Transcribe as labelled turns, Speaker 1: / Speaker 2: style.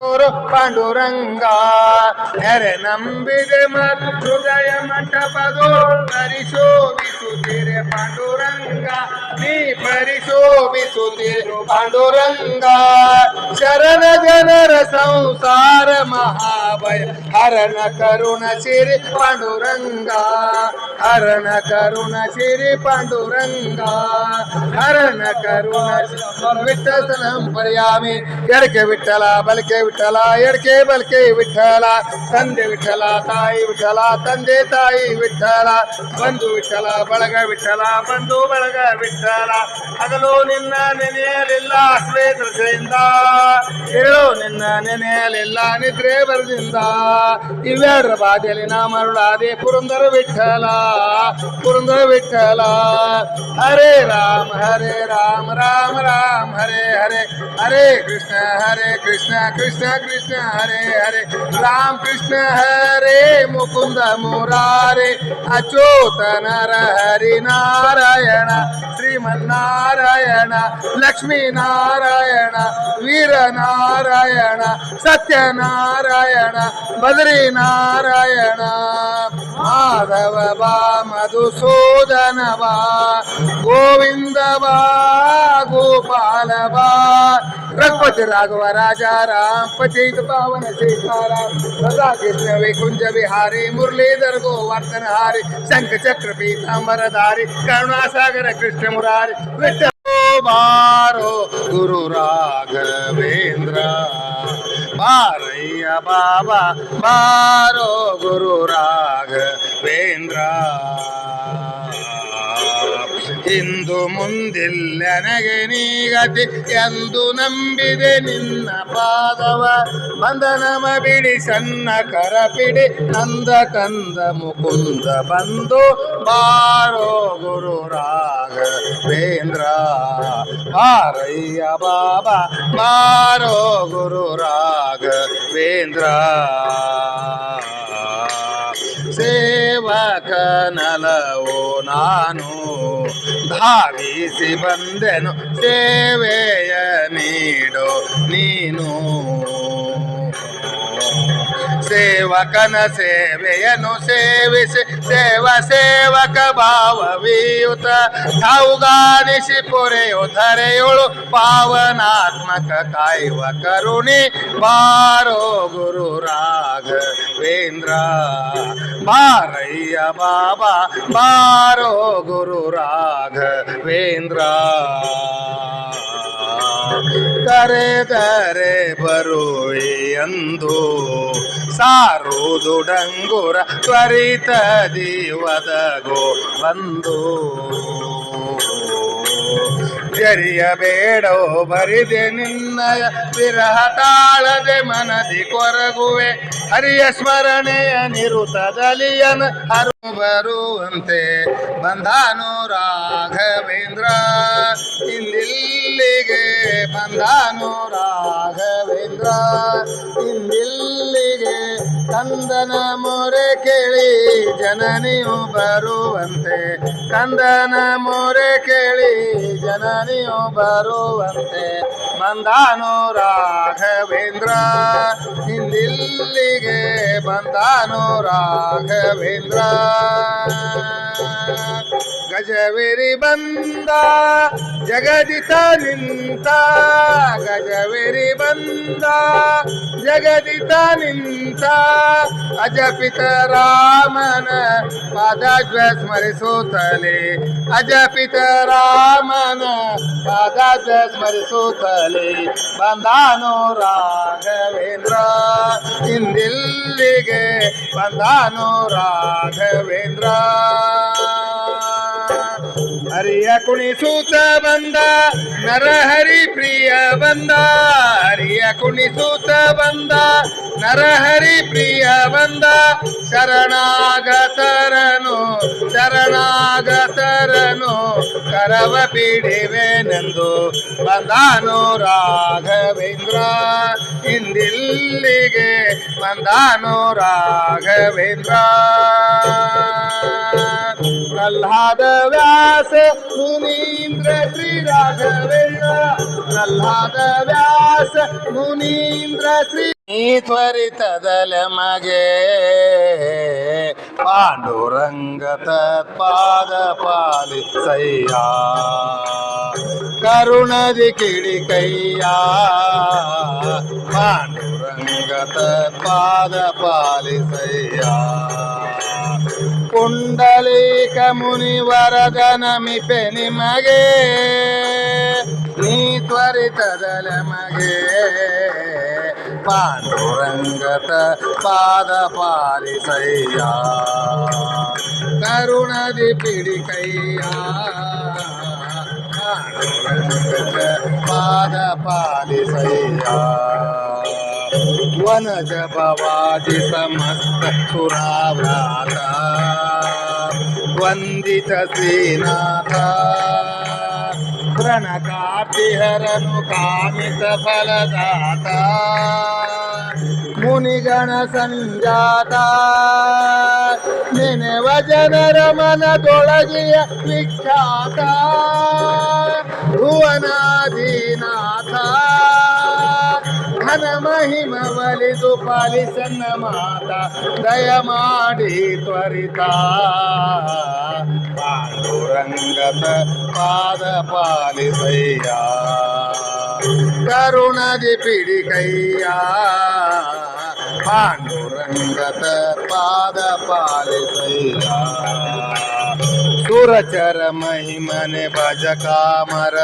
Speaker 1: ಪಾಂಡುರಂಗ ನೆರೆ ನಂಬಿದೆ ಹೃದಯ ಮಂಟಪದೋರಿಶೋಭಿಸುತ್ತಿರೆ ಪಾಂಡುರಂಗ ನೀ ಪರಿಶೋಭಿಸುತ್ತಿರು ಪಾಂಡುರಂಗ ಶರಣ ಜನರ ಸಂಸಾರ ಮಹಾಭಯ ಹರಣ ಕರುಣ ಸಿರಿ ಪಾಂಡುರಂಗ ಹರಣ ಕರುಣ ಸಿರಿ ಪಾಂಡುರಂಗ ಹರಣ ಕರುಣ ವಿಠಲಂ ಪರ್ಯಾಮಿ ಎಡಕೆ ವಿಠಲ ಬಲಕೆ ವಿಠಲ ಎಡಕೆ ಬಲಕೆ ವಿಠಲ ತಂದೆ ವಿಠಲ ತಾಯಿ ವಿಠಲ ತಂದೆ ತಾಯಿ ವಿಠಲ ಬಂಧು ವಿಠಲ ಬಳಗ ವಿಠಲ ಬಂಧು ಬಳಗ ವಿಠಲ ಹಗಲು ನಿನ್ನ ನೆನೆಯಲಿಲ್ಲ ಶ್ವೇತದಿಂದ ಹೇಳು ನಿನ್ನ ನೆನೆಯಲಿಲ್ಲ ನಿದ್ರೆ ಬರದಿಂದ ಇವೆರಡರ ಬಾಧೆಯಲ್ಲಿ ನಾ ಮರುಳಾದೆ ಪುರಂದರ ವಿಠಲ ಪುರಂದರ ವಿಠಲ ಹರೇ ರಾಮ ರಾಮ ರಾಮ ಹರೇ ಹರೇ ಹರೇ ಕೃಷ್ಣ ಕೃಷ್ಣ ಕೃಷ್ಣ ಹರೇ ಹರೇ ರಾಮ ಕೃಷ್ಣ ಹರೇ ಮುಕುಂದ ಮುರಾರೇ ಅಚ್ಯುತ ನರ ಹರಿ ನಾರಾಯಣ ಶ್ರೀಮನ್ನಾರಾಯಣ ಲಕ್ಷ್ಮೀ ನಾರಾಯಣ ವೀರ ನಾರಾಯಣ ಸತ್ಯನಾರಾಯಣ ಬದ್ರಿ ನಾರಾಯಣ ಮಾಧವ ಬಾ ಮಧುಸೂದನ ಬಾ ಗೋವಿಂದ ಬಾ ಗೋಪಾಲ ಬಾ रघुपति राघव राजा राम पतित पावन सीताराम राधा कृष्ण वैकुंज विहारी मुरलीधर गोवर्धन हारी शंख चक्र पीतांबरधारी करुणासागर कृष्ण मुरारी विठ्ठल बारो गुरु राघवेंद्र बारಯ್ಯ बाबा बारो गुरु राघवेंद्र ಇಂದು ಮುಂದಿಲ್ಲ ನನಗೆ ನೀಗತಿ ಎಂದು ನಂಬಿದೆ ನಿನ್ನ ಪಾದವ ಬಂಧನಮ ಬಿಡಿ ಸಣ್ಣ ಕರಪಿಡಿ ನಂದ ಕಂದ ಮುಕುಂದ ಬಂದು ಬಾರೋ ಗುರು ರಾಘವೇಂದ್ರ ಬಾರಯ್ಯ ಬಾಬಾ ಬಾರೋ ಗುರು ರಾಘವೇಂದ್ರ ಸೇವಕನಲವೋ ನಾನು ಧಾವಿಸಿ ಬಂದೆನು ಸೇವೆಯ ನೀಡೋ ನೀನು ಸೇವಕನ ಸೇವೆಯನ್ನು ಸೇವಿಸಿ ಸೇವಕ ಭಾವವೀಯುತ ಠೌಗಾನಿಸಿ ಪೊರೆಯು ಧರೆಯೋಳು ಪಾವನಾತ್ಮಕ ಕಾಯುವ ಕರುಣಿ ಬಾರೋ ಗುರು ರಾಘವೇಂದ್ರ ಬಾರಯ್ಯ ಬಾಬಾ ಬಾರೋ ಗುರು ರಾಘವೇಂದ್ರ ಕರೆದರೆ ಬರುವೆಯಂದು ಸಾರುವುದು ಡಂಗುರ ತ್ವರಿತದಿ ಒದಗೋ ಬಂದು ಜರಿಯಬೇಡೋ ಬರಿದೆ ನಿನ್ನಯ ವಿರಹ ತಾಳದೆ ಮನದಿ ಕೊರಗುವೆ ಹರಿಯ ಸ್ಮರಣೆಯ ನಿರುತದಲಿಯನ ಹರು ಬರುವಂತೆ ಬಂದಾನು ರಾಘವೇಂದ್ರ ಇಂದಿಲ್ಲಿಗೆ ಬಂದಾನು ರಾಘವೇಂದ್ರ ಇಂದಿಲ್ಲಿಗೆ ಕಂದನ ಮೊರೆ ಕೇಳಿ ಜನನಿಯು ಬರುವಂತೆ ಕಂದನ ಮೊರೆ ಕೇಳಿ ಜನನಿಯು ಬರುವಂತೆ ಬಂದಾನು ರಾಘವೇಂದ್ರ ಇಂದಿಲ್ಲಿಗೆ ಬಂದಾನು ರಾಘವೇಂದ್ರ ಗಜವೇರಿ ಬಂದ ಜಗದಿತ ನಿಂತ ಗಜವೇರಿ ಬಂದ ಜಗದಿತ ನಿಂತ ಅಜಪಿತ ರಾಮನ ಪಾದಾಜ್ವ ಸ್ಮರಿಸುತ್ತಲೇ ಅಜಪಿತ ರಾಮನ ಪಾದಾಜ್ವ ಸ್ಮರಿಸುತ್ತಲೇ ಬಂದಾನು ರಾಘವೇಂದ್ರ ಇಂದಿಲ್ಲಿಗೆ ಬಂದಾನು ರಾಘವೇಂದ್ರ ಹರಿಯ ಕುಣಿಸೂತ ಬಂದ ನರಹರಿ ಪ್ರಿಯ ಬಂದ ಹರಿಯ ಕುಣಿಸೂತ ಬಂದ ನರಹರಿ ಪ್ರಿಯ ಬಂದ ಶರಣಾಗತರನು ಕರವ ಪೀಡಿವೆನೆಂದು ಬಂದಾನು ರಾಘವೇಂದ್ರ ಇಂದಿಲ್ಲಿಗೆ ಬಂದಾನು ರಾಘವೇಂದ್ರ प्रल्हाद व्यास मुनींद्र श्री राघवेंद्र प्रल्हाद व्यास मुनींद्र श्री त्वरितदल ಮಗೆ ಪಾಂಡುರಂಗ ತತ್ಪಾದ ಪಾಲಿಸಯ್ಯ ಕರುಣದಿ ಕಿಡಿಕಯ್ಯ ಪಾಂಡುರಂಗ ತತ್ಪಾದ ಪಾಲಿಸಯ್ಯ ಪುಂಡಲೀಕ ಮುನಿವರದ ನಮಿಪೆ ನಿಮಗೆ ನೀ ತ್ವರಿತದಲ ಮಗೆ ಪಾಂಡುರಂಗತ ಪಾದ ಪಾಲಿಸಯ್ಯ ಕರುಣದಿ ಪಿಡಿಕಯ್ಯ ಪಾಂಡುರಂಗತ ಪಾದ ಪಾಲಿಸಯ್ಯ ವನಜ ಭವಾದಿ ಸಮಸ್ತ ಸುರಾವ್ರಾತ ವಂದಿತ ಶ್ರೀನಾಥ ಪ್ರಣಕಾರ್ತಿಹರನು ಕಾಮಿತ ಫಲದಾತ ಮುನಿಗಣ ಸಂಜಾತ ನೆನೆವ ಜನರ ಮನದೊಳಗಿಯ ವಿಖ್ಯಾತ ಭುವನಾಧಿನಾಥ ಘನ ಮಹಿಮ ಬಲಿದು ಪಾಲಿಸನ್ನ ಮಾತ ದಯ ಮಾಡಿ ತ್ವರಿತ ಪಾಂಡುರಂಗದ ಪಾದ ಪಾಲಿಸಯ್ಯ ಕರುಣದಿ ಪಿಡಿಕಯ್ಯ ಪಾಂಡುರಂಗದ ಪಾದ ಪಾಲಿಸಯ್ಯ ಸುರಚರ ಮಹಿಮನೆ ಭಜ ಕಾಮರ